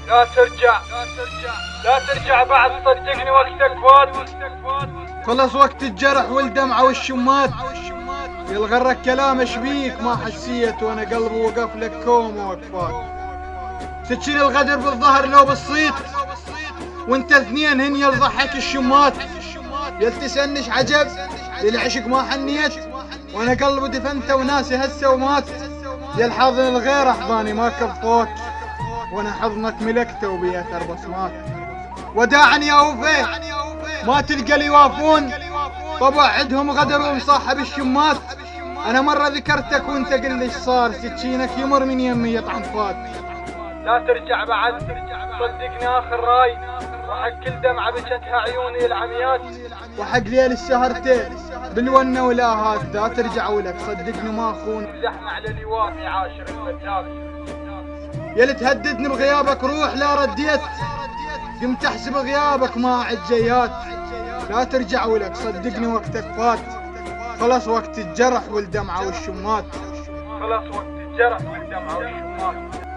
لا ترجع لا ترجع بعد، صدقني وقتك فات. خلص وقت الجرح والدمعة والشمات. يلغرك كلام اشبيك ما حسيت، وانا قلبي وقف لك كوم وقفات. سكين الغدر بالظهر لو بالصيت، وانت اثنين هن يلضحك الشمات. يلتسنش عجب للعشق ما حنيت، وانا قلبي دفنته وناسي هسه ومات. يا الحاضن الغير احضاني ما كفوك، وانا حضنك ملكته وبيأثر بصمات. وداعا يا وفي ما تلقى لي وافون، طبع عدهم غدر ومصاحب الشمات. انا مرة ذكرتك وانت قل لي صار، سكينك يمر من يمي يطعن فات. لا ترجع بعد، صدقني آخر راي، وحق كل دمعة بكتها عيوني العميات. وحق ليل السهرتين بالونة والآهات، لا ترجع ولك صدقني ما أخون. زحنا على لوافي عاشر الفتات. يا تهددني بغيابك روح لا رديت، قمت احسب غيابك ما عد جيات. لا ترجع ولك صدقني وقتك فات، خلص وقت الجرح والدمعة والشمات. خلص وقت الجرح والدمعة والشمات.